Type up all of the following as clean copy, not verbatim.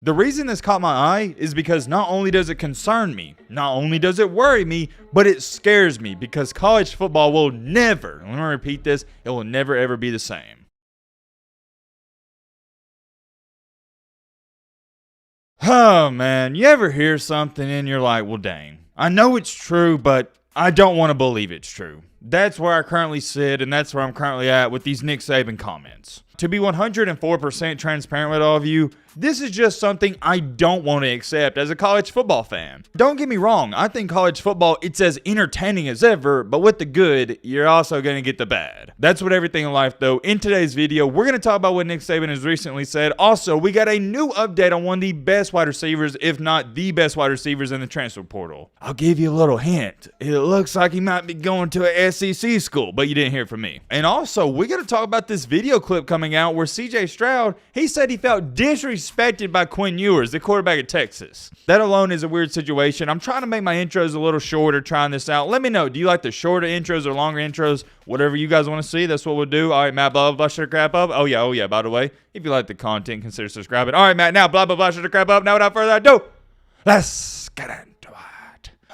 The reason this caught my eye is because not only does it concern me, not only does it worry me, but it scares me because college football will never, let me repeat this, it will never ever be the same. Oh man, you ever hear something and you're like, well dang, I know it's true, but I don't want to believe it's true. That's where I currently sit, and that's where I'm currently at with these Nick Saban comments. To be 104% transparent with all of you, this is just something I don't want to accept as a college football fan. Don't get me wrong, I think college football, it's as entertaining as ever, but with the good, you're also going to get the bad. That's what everything in life though. In today's video, we're going to talk about what Nick Saban has recently said. Also, we got a new update on one of the best wide receivers, if not the best wide receivers in the transfer portal. I'll give you a little hint. It looks like he might be going to a SEC school, but you didn't hear from me. And also, we got to talk about this video clip coming out where CJ Stroud, he said he felt disrespected by Quinn Ewers, the quarterback at Texas. That alone is a weird situation. I'm trying to make my intros a little shorter, trying this out. Let me know, do you like the shorter intros or longer intros? Whatever you guys want to see, that's what we'll do. All right, Matt, blah, blah, blah, shut the crap up. Oh, yeah, by the way, if you like the content, consider subscribing. All right, Matt, now, blah, blah, blah, shut the crap up. Now, without further ado, let's get into it.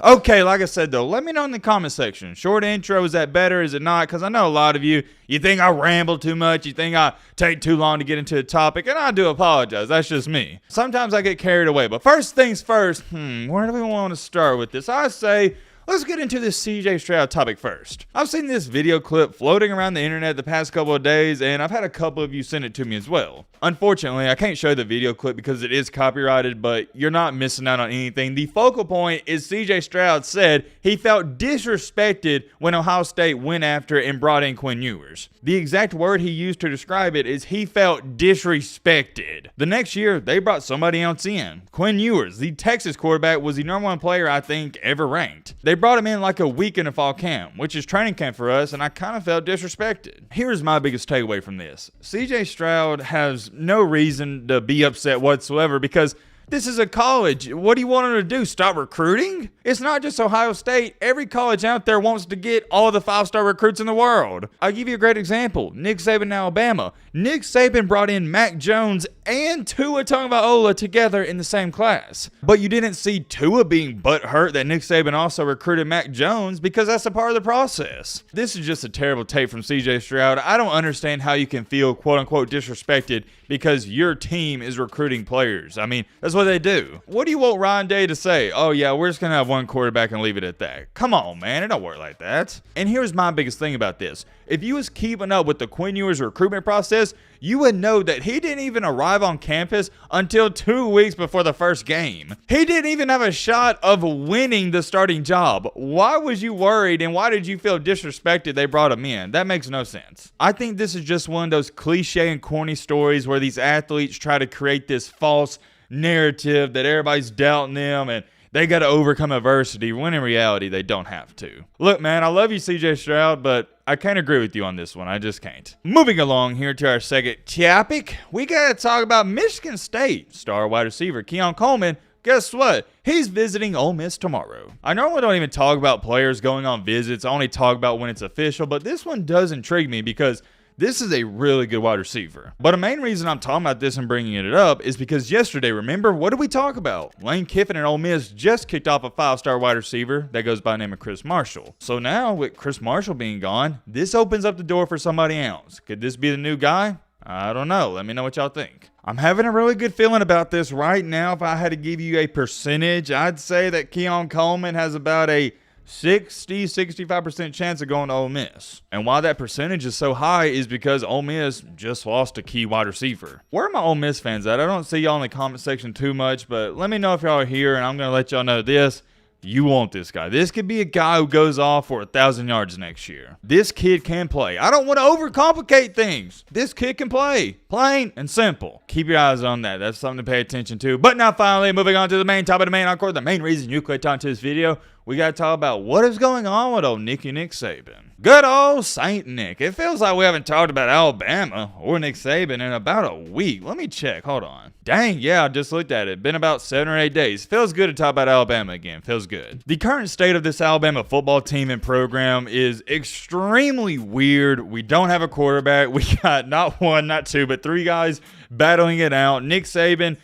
Okay, like I said, though, let me know in the comment section. Short intro, is that better? Is it not? Because I know a lot of you think I ramble too much. You think I take too long to get into the topic, and I do apologize. That's just me. Sometimes I get carried away. But first things first, where do we want to start with this? I say, let's get into this CJ Stroud topic first. I've seen this video clip floating around the internet the past couple of days, and I've had a couple of you send it to me as well. Unfortunately, I can't show the video clip because it is copyrighted, but you're not missing out on anything. The focal point is CJ Stroud said he felt disrespected when Ohio State went after and brought in Quinn Ewers. The exact word he used to describe it is he felt disrespected. The next year, they brought somebody else in. Quinn Ewers, the Texas quarterback, was the #1 player I think ever ranked. They brought him in like a week into fall camp, which is training camp for us, and I kind of felt disrespected. Here's my biggest takeaway from this. CJ Stroud has no reason to be upset whatsoever because this is a college. What do you want him to do? Stop recruiting? It's not just Ohio State. Every college out there wants to get all the 5-star recruits in the world. I'll give you a great example. Nick Saban in Alabama. Nick Saban brought in Mac Jones and Tua Tagovailoa together in the same class. But you didn't see Tua being butthurt that Nick Saban also recruited Mac Jones because that's a part of the process. This is just a terrible take from CJ Stroud. I don't understand how you can feel quote-unquote disrespected because your team is recruiting players. I mean, that's what they do. What do you want Ryan Day to say? Oh yeah, we're just gonna have one quarterback and leave it at that. Come on, man, it don't work like that. And here's my biggest thing about this. If you was keeping up with the Quinn Ewers recruitment process, you would know that he didn't even arrive on campus until 2 weeks before the first game. He didn't even have a shot of winning the starting job. Why was you worried and why did you feel disrespected they brought him in? That makes no sense. I think this is just one of those cliche and corny stories where these athletes try to create this false narrative that everybody's doubting them and they got to overcome adversity, when in reality, they don't have to. Look, man, I love you, CJ Stroud, but I can't agree with you on this one. I just can't. Moving along here to our second topic, we got to talk about Michigan State star wide receiver Keon Coleman. Guess what? He's visiting Ole Miss tomorrow. I normally don't even talk about players going on visits. I only talk about when it's official, but this one does intrigue me because this is a really good wide receiver. But the main reason I'm talking about this and bringing it up is because yesterday, remember, what did we talk about? Lane Kiffin and Ole Miss just kicked off a 5-star wide receiver that goes by the name of Chris Marshall. So now, with Chris Marshall being gone, this opens up the door for somebody else. Could this be the new guy? I don't know. Let me know what y'all think. I'm having a really good feeling about this right now. If I had to give you a percentage, I'd say that Keon Coleman has about a 60-65% chance of going to Ole Miss. And why that percentage is so high is because Ole Miss just lost a key wide receiver. Where are my Ole Miss fans at? I don't see y'all in the comment section too much, but let me know if y'all are here, and I'm going to let y'all know this. You want this guy. This could be a guy who goes off for 1,000 yards next year. This kid can play. I don't want to overcomplicate things. This kid can play. Plain and simple. Keep your eyes on that. That's something to pay attention to. But now finally, moving on to the main topic of the main encore, the main reason you clicked onto this video, we got to talk about what is going on with old Nick Saban. Good old Saint Nick. It feels like we haven't talked about Alabama or Nick Saban in about a week. Let me check. Hold on. Dang, yeah, I just looked at it. Been about 7 or 8 days. Feels good to talk about Alabama again. Feels good. The current state of this Alabama football team and program is extremely weird. We don't have a quarterback. We got not one, not two, but 3 guys battling it out. Nick Saban,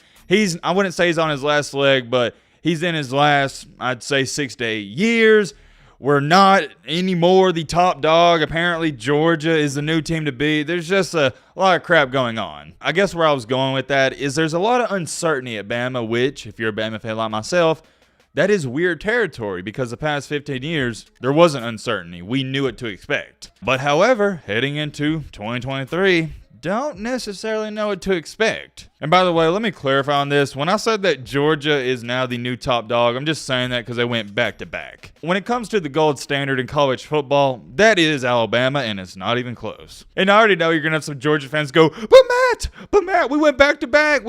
I wouldn't say he's on his last leg, but he's in his last, I'd say, 6 to 8 years. We're not anymore the top dog. Apparently, Georgia is the new team to beat. There's just a lot of crap going on. I guess where I was going with that is there's a lot of uncertainty at Bama, which, if you're a Bama fan like myself, that is weird territory because the past 15 years, there wasn't uncertainty. We knew what to expect. But however, heading into 2023, don't necessarily know what to expect. And by the way, let me clarify on this. When I said that Georgia is now the new top dog, I'm just saying that because they went back to back. When it comes to the gold standard in college football, that is Alabama, and it's not even close. And I already know you're going to have some Georgia fans go, but Matt, we went back to back.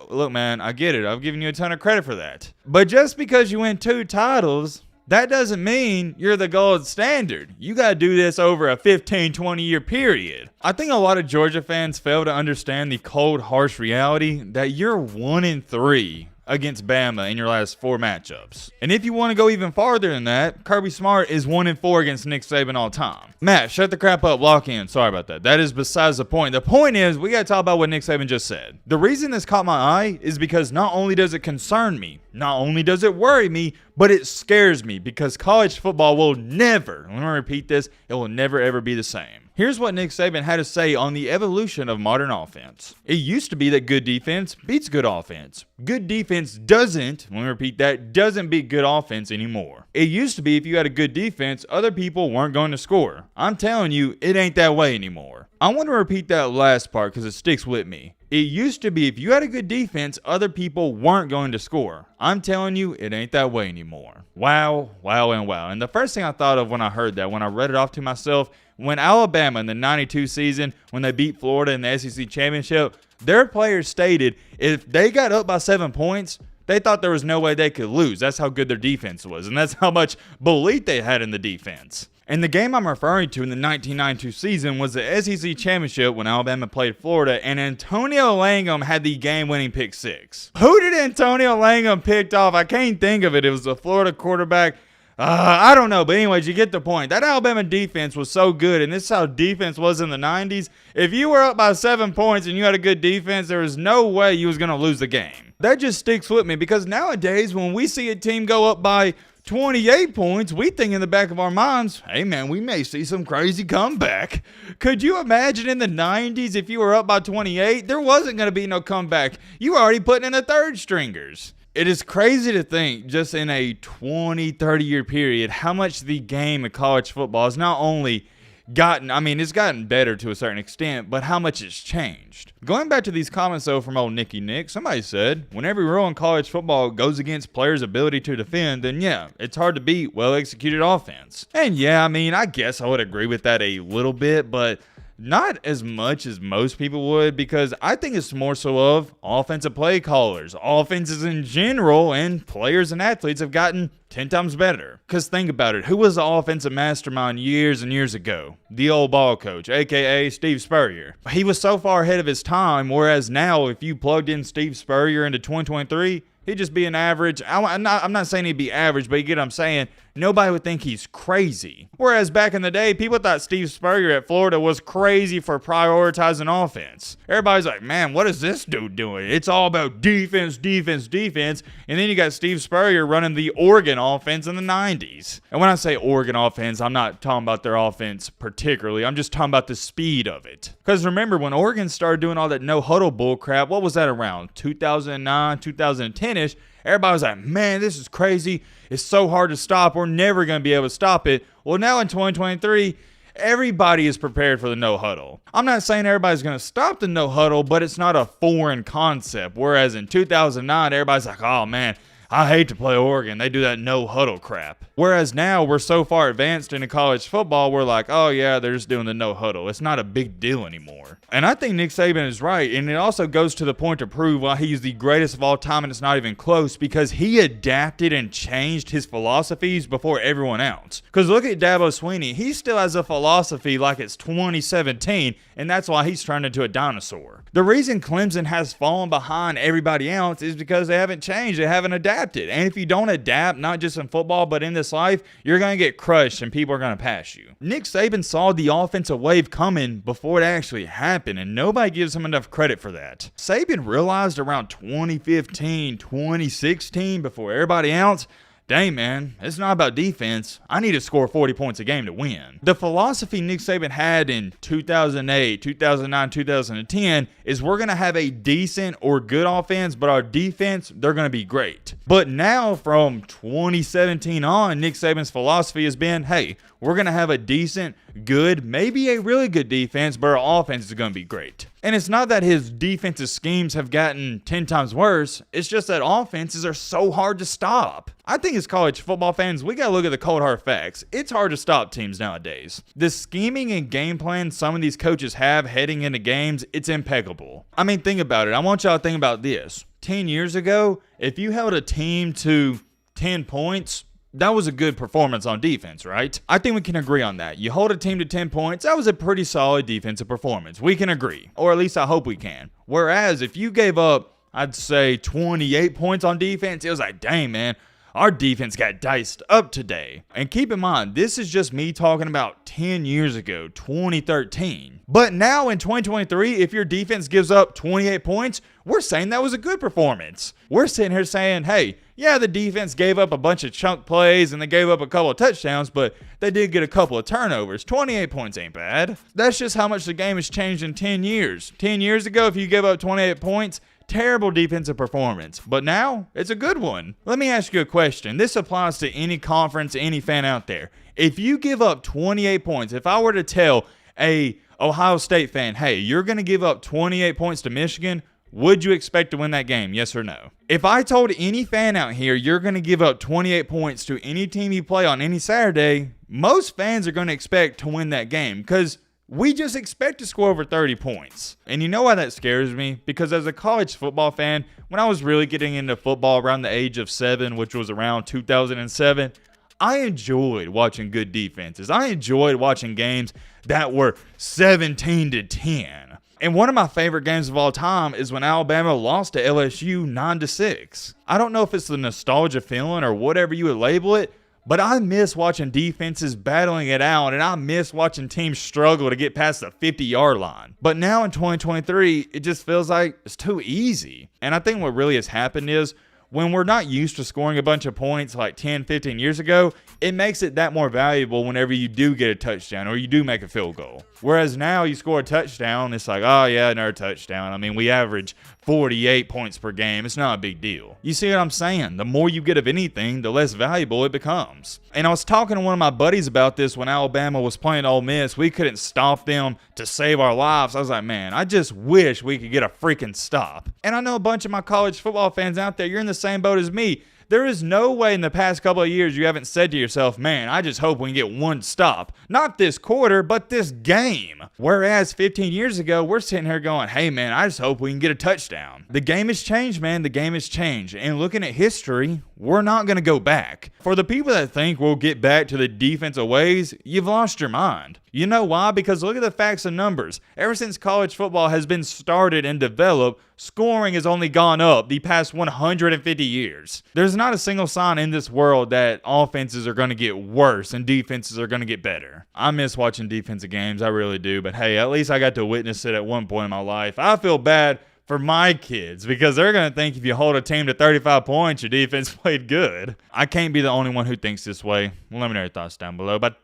Look, man, I get it. I've given you a ton of credit for that. But just because you win 2 titles, that doesn't mean you're the gold standard. You got to do this over a 15, 20-year period. I think a lot of Georgia fans fail to understand the cold, harsh reality that you're 1-3 against Bama in your last 4 matchups. And if you want to go even farther than that, Kirby Smart is 1-4 against Nick Saban all time. Matt, shut the crap up, lock in. Sorry about that. That is besides the point. The point is, we got to talk about what Nick Saban just said. The reason this caught my eye is because not only does it concern me, not only does it worry me, but it scares me because college football will never, let me repeat this, it will never ever be the same. Here's what Nick Saban had to say on the evolution of modern offense. It used to be that good defense beats good offense. Good defense doesn't, let me repeat that, doesn't beat good offense anymore. It used to be if you had a good defense, other people weren't going to score. I'm telling you, it ain't that way anymore. I want to repeat that last part because it sticks with me. It used to be if you had a good defense, other people weren't going to score. I'm telling you, it ain't that way anymore. Wow, wow, and wow. And the first thing I thought of when I heard that, when I read it off to myself, when Alabama in the 92 season, when they beat Florida in the SEC championship, their players stated if they got up by 7 points, they thought there was no way they could lose. That's how good their defense was, and that's how much belief they had in the defense. And the game I'm referring to in the 1992 season was the SEC championship when Alabama played Florida, and Antonio Langham had the game-winning pick 6. Who did Antonio Langham pick off? I can't think of it. It was the Florida quarterback. I don't know, but anyways, you get the point. That Alabama defense was so good, and this is how defense was in the 90s. If you were up by 7 points and you had a good defense, there was no way you was going to lose the game. That just sticks with me because nowadays when we see a team go up by 28 points, we think in the back of our minds, hey man, we may see some crazy comeback. Could you imagine in the 90s if you were up by 28? There wasn't going to be no comeback. You were already putting in the third stringers. It is crazy to think just in a 20, 30-year period how much the game of college football has not only gotten, it's gotten better to a certain extent, but how much it's changed. Going back to these comments, though, from old Nicky Nick, somebody said, when every rule in college football goes against players' ability to defend, then yeah, it's hard to beat well-executed offense. And yeah, I guess I would agree with that a little bit, but not as much as most people would, because I think it's more so of offensive play callers. Offenses in general and players and athletes have gotten 10 times better. Because think about it. Who was the offensive mastermind years and years ago? The old ball coach, a.k.a. Steve Spurrier. He was so far ahead of his time, whereas now if you plugged in Steve Spurrier into 2023, he'd just be an average. I'm not saying he'd be average, but you get what I'm saying. Nobody would think he's crazy. Whereas back in the day, people thought Steve Spurrier at Florida was crazy for prioritizing offense. Everybody's like, man, what is this dude doing? It's all about defense, defense, defense. And then you got Steve Spurrier running the Oregon offense in the 90s. And when I say Oregon offense, I'm not talking about their offense particularly. I'm just talking about the speed of it. Because remember, when Oregon started doing all that no-huddle bull crap, what was that around? 2009, 2010-ish. Everybody was like, man, this is crazy. It's so hard to stop. We're never going to be able to stop it. Well, now in 2023, everybody is prepared for the no huddle. I'm not saying everybody's going to stop the no huddle, but it's not a foreign concept. Whereas in 2009, everybody's like, oh man, I hate to play Oregon. They do that no huddle crap. Whereas now we're so far advanced into college football, we're like, oh yeah, they're just doing the no huddle. It's not a big deal anymore. And I think Nick Saban is right. And it also goes to the point to prove why he's the greatest of all time, and it's not even close, because he adapted and changed his philosophies before everyone else. Because look at Dabo Swinney. He still has a philosophy like it's 2017, and that's why he's turned into a dinosaur. The reason Clemson has fallen behind everybody else is because they haven't changed. They haven't adapted. adapt it. And if you don't adapt, not just in football, but in this life, you're going to get crushed and people are going to pass you. Nick Saban saw the offensive wave coming before it actually happened, and nobody gives him enough credit for that. Saban realized around 2015, 2016, before everybody else, dang, man, it's not about defense. I need to score 40 points a game to win. The philosophy Nick Saban had in 2008, 2009, 2010 is we're going to have a decent or good offense, but our defense, they're going to be great. But now from 2017 on, Nick Saban's philosophy has been, hey, we're going to have a decent, good, maybe a really good defense, but our offense is going to be great. And it's not that his defensive schemes have gotten 10 times worse. It's just that offenses are so hard to stop. I think as college football fans, we got to look at the cold hard facts. It's hard to stop teams nowadays. The scheming and game plan some of these coaches have heading into games, it's impeccable. I mean, think about it. I want y'all to think about this. 10 years ago, if you held a team to 10 points, that was a good performance on defense, right? I think we can agree on that. You hold a team to 10 points, that was a pretty solid defensive performance. We can agree, or at least I hope we can. Whereas if you gave up, I'd say 28 points on defense, it was like, dang, man, our defense got diced up today. And keep in mind, this is just me talking about 10 years ago, 2013. But now in 2023, if your defense gives up 28 points, we're saying that was a good performance. We're sitting here saying, hey, yeah, the defense gave up a bunch of chunk plays and they gave up a couple of touchdowns, but they did get a couple of turnovers. 28 points ain't bad. That's just how much the game has changed in 10 years. 10 years ago, if you gave up 28 points, terrible defensive performance, but now it's a good one. Let me ask you a question. This applies to any conference, any fan out there. If you give up 28 points, if I were to tell a Ohio State fan, hey, you're going to give up 28 points to Michigan, would you expect to win that game? Yes or no? If I told any fan out here you're going to give up 28 points to any team you play on any Saturday, most fans are going to expect to win that game because we just expect to score over 30 points. And you know why that scares me? Because as a college football fan, when I was really getting into football around the age of 7, which was around 2007, I enjoyed watching good defenses. I enjoyed watching games that were 17-10. And one of my favorite games of all time is when Alabama lost to LSU 9-6. I don't know if it's the nostalgia feeling or whatever you would label it, but I miss watching defenses battling it out, and I miss watching teams struggle to get past the 50-yard line. But now in 2023, it just feels like it's too easy. And I think what really has happened is when we're not used to scoring a bunch of points like 10, 15 years ago, it makes it that more valuable whenever you do get a touchdown or you do make a field goal. Whereas now you score a touchdown, it's like, oh yeah, another touchdown. I mean, we average 48 points per game. It's not a big deal. You see what I'm saying? The more you get of anything, the less valuable it becomes. And I was talking to one of my buddies about this when Alabama was playing Ole Miss. We couldn't stop them to save our lives. I was like, man, I just wish we could get a freaking stop. And I know a bunch of my college football fans out there, you're in the same boat as me. There is no way in the past couple of years you haven't said to yourself, man, I just hope we can get one stop. Not this quarter, but this game. Whereas 15 years ago, we're sitting here going, hey, man, I just hope we can get a touchdown. The game has changed, man. The game has changed. And looking at history, we're not going to go back. For the people that think we'll get back to the defensive ways, you've lost your mind. You know why? Because look at the facts and numbers. Ever since college football has been started and developed, scoring has only gone up the past 150 years. There's not a single sign in this world that offenses are going to get worse and defenses are going to get better. I miss watching defensive games. I really do. But hey, at least I got to witness it at one point in my life. I feel bad for my kids because they're going to think if you hold a team to 35 points, your defense played good. I can't be the only one who thinks this way. Let me know your thoughts down below. But